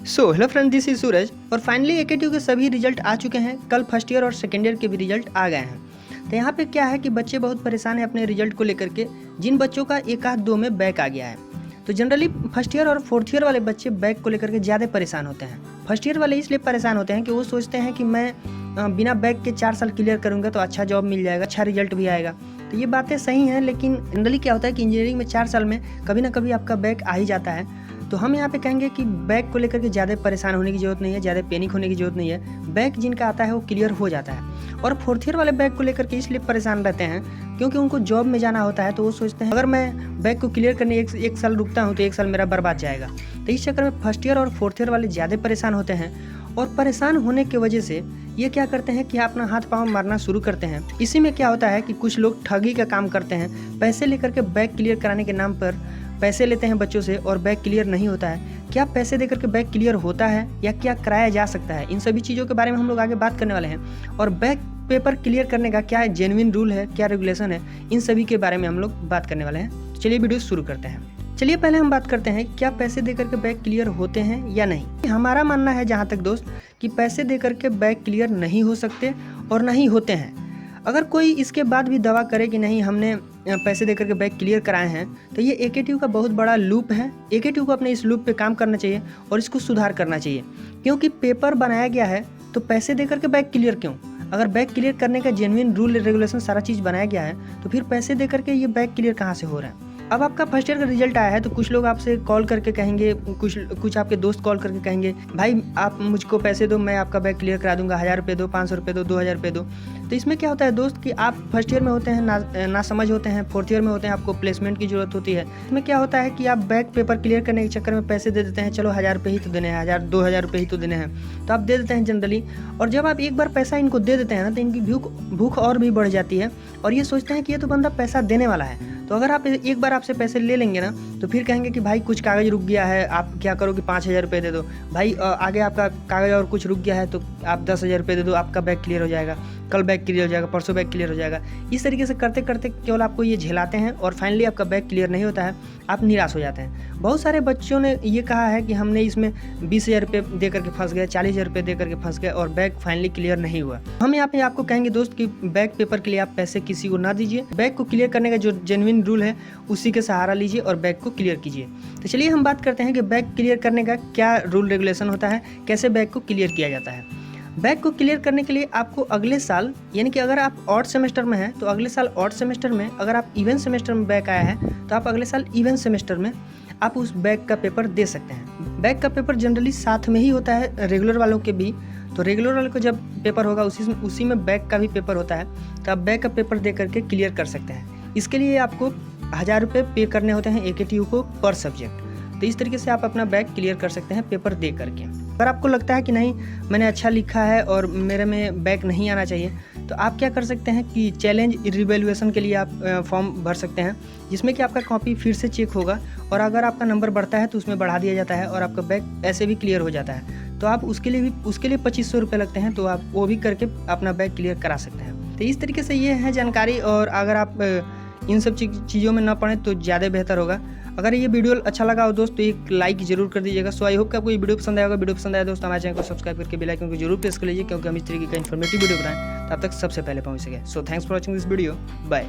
Hello friend, this is सूरज और finally AKTU के सभी रिजल्ट आ चुके हैं। कल फर्स्ट ईयर और सेकेंड ईयर के भी रिजल्ट आ गए हैं। तो यहाँ पे क्या है कि बच्चे बहुत परेशान हैं अपने रिजल्ट को लेकर के। जिन बच्चों का एक आध दो में बैक आ गया है, तो जनरली फर्स्ट ईयर और फोर्थ ईयर वाले बच्चे बैक को लेकर के ज़्यादा परेशान होते हैं। फर्स्ट ईयर वाले इसलिए परेशान होते हैं कि वो सोचते हैं कि मैं बिना बैक के 4 साल क्लियर करूँगा तो अच्छा जॉब मिल जाएगा, अच्छा रिजल्ट भी आएगा। तो ये बातें सही हैं, लेकिन जनरली क्या होता है कि इंजीनियरिंग में 4 साल में कभी ना कभी आपका बैक आ ही जाता है। तो हम यहाँ पे कहेंगे कि बैक को लेकर के ज़्यादा परेशान होने की ज़रूरत नहीं है, ज़्यादा पैनिक होने की ज़रूरत नहीं है। बैक जिनका आता है वो क्लियर हो जाता है। और फोर्थ ईयर वाले बैक को लेकर के इसलिए परेशान रहते हैं क्योंकि उनको जॉब में जाना होता है। तो वो सोचते हैं अगर मैं बैक को क्लियर करने एक साल रुकता हूँ तो 1 साल मेरा बर्बाद जाएगा। तो इस चक्कर में फर्स्ट ईयर और फोर्थ ईयर वाले ज़्यादा परेशान होते हैं। और परेशान होने की वजह से ये क्या करते हैं कि अपना हाथ पाँव मारना शुरू करते हैं। इसी में क्या होता है कि कुछ लोग ठगी का काम करते हैं। पैसे लेकर के बैक क्लियर कराने के नाम पर पैसे लेते हैं बच्चों से और बैक क्लियर नहीं होता है। क्या पैसे देकर के बैक क्लियर होता है या क्या कराया जा सकता है, इन सभी चीज़ों के बारे में हम लोग आगे बात करने वाले हैं। और बैक पेपर क्लियर करने का क्या जेन्युइन रूल है, क्या रेगुलेशन है, इन सभी के बारे में हम लोग बात करने वाले हैं। चलिए वीडियो शुरू करते हैं। चलिए पहले हम बात करते हैं क्या पैसे देकर के बैक क्लियर होते हैं या नहीं। हमारा मानना है जहाँ तक दोस्त कि पैसे देकर के बैक क्लियर नहीं हो सकते और नहीं होते हैं। अगर कोई इसके बाद भी दावा करे कि नहीं हमने पैसे देकर के बैक क्लियर कराए हैं, तो ये एकेटीयू का बहुत बड़ा लूप है। एकेटीयू को अपने इस लूप पे काम करना चाहिए और इसको सुधार करना चाहिए। क्योंकि पेपर बनाया गया है तो पैसे देकर के बैक क्लियर क्यों? अगर बैक क्लियर करने का जेन्युइन रूल रेगुलेशन सारा चीज़ बनाया गया है तो फिर पैसे देकर के ये बैक क्लियर कहाँ से हो रहा है? अब आपका फर्स्ट ईयर का रिजल्ट आया है तो कुछ लोग आपसे कॉल करके कहेंगे, कुछ आपके दोस्त कॉल करके कहेंगे भाई आप मुझको पैसे दो, मैं आपका बैक क्लियर करा दूंगा, 1000 रुपये दो, 500 रुपये दो, 2000 रुपये दो। तो इसमें क्या होता है दोस्त कि आप फर्स्ट ईयर में होते हैं, ना समझ होते हैं, फोर्थ ईयर में होते हैं, आपको प्लेसमेंट की जरूरत होती है। इसमें क्या होता है कि आप बैक पेपर क्लियर करने के चक्कर में पैसे दे देते हैं। चलो 1000 रुपये ही तो देने हैं, 2000 रुपये ही तो देने हैं, तो आप दे देते हैं जनरली। और जब आप एक बार पैसा इनको दे देते हैं ना तो इनकी भूख और भी बढ़ जाती है और ये सोचते हैं कि ये तो बंदा पैसा देने वाला है। तो अगर आप एक बार आपसे पैसे ले लेंगे ना तो फिर कहेंगे कि भाई कुछ कागज़ रुक गया है, आप क्या करो कि 5000 रुपये दे दो भाई, आगे आपका कागज़ और कुछ रुक गया है तो आप 10,000 रुपये दे दो, आपका बैक क्लियर हो जाएगा, कल बैक क्लियर हो जाएगा, परसों बैक क्लियर हो जाएगा। इस तरीके से करते करते केवल आपको ये झेलाते हैं और फाइनली आपका बैक क्लियर नहीं होता है, आप निराश हो जाते हैं। बहुत सारे बच्चों ने ये कहा है कि हमने इसमें 20,000 रुपये दे करके फंस गए, 40,000 रुपये दे करके फंस गए और बैक फाइनली क्लियर नहीं हुआ। हम यहाँ पे आपको कहेंगे दोस्त कि बैक पेपर के लिए आप पैसे किसी को ना दीजिए। बैक को क्लियर करने का जो जेन्युइन रूल है उसी के सहारा लीजिए और बैक को क्लियर कीजिए। तो चलिए हम बात करते हैं कि बैक क्लियर करने का क्या रूल रेगुलेशन होता है, कैसे बैक को क्लियर किया जाता है। बैक को क्लियर करने के लिए आपको अगले साल, यानी कि अगर आप ऑड सेमेस्टर में हैं तो अगले साल ऑड सेमेस्टर में, अगर आप इवन सेमेस्टर में बैक आया है तो आप अगले साल इवन सेमेस्टर में आप उस बैक का पेपर दे सकते हैं। बैक का पेपर जनरली साथ में ही होता है रेगुलर वालों के भी। तो रेगुलर वालों को जब पेपर होगा उसी में बैक का भी पेपर होता है, तो आप बैक का पेपर दे करके क्लियर कर सकते हैं। इसके लिए आपको 1000 रुपये पे करने होते हैं एकेटीयू को पर सब्जेक्ट। तो इस तरीके से आप अपना बैक क्लियर कर सकते हैं पेपर दे करके। अगर आपको लगता है कि नहीं मैंने अच्छा लिखा है और मेरे में बैक नहीं आना चाहिए, तो आप क्या कर सकते हैं कि चैलेंज रिवैल्यूएशन के लिए आप फॉर्म भर सकते हैं, जिसमें कि आपका कॉपी फिर से चेक होगा और अगर आपका नंबर बढ़ता है तो उसमें बढ़ा दिया जाता है और आपका बैक ऐसे भी क्लियर हो जाता है। तो आप उसके लिए 2500 रुपये लगते हैं, तो आप वो भी करके अपना बैक क्लियर करा सकते हैं। तो इस तरीके से ये है जानकारी। और अगर आप इन सब चीज़ों में ना पड़ें तो ज़्यादा बेहतर होगा। अगर ये वीडियो अच्छा लगा हो दोस्त तो एक लाइक जरूर कर दीजिएगा। सो आई होप कि आपको ये वीडियो पसंद आएगा। वीडियो पसंद आया दोस्त हमारे चैनल को सब्सक्राइब करके बेल आइकन को जरूर प्रेस कर लीजिए, क्योंकि हम इस तरीके का इन्फॉर्मेटिव वीडियो बनाएं तब तक सबसे पहले पहुंच सके। So thanks for watching this video, bye.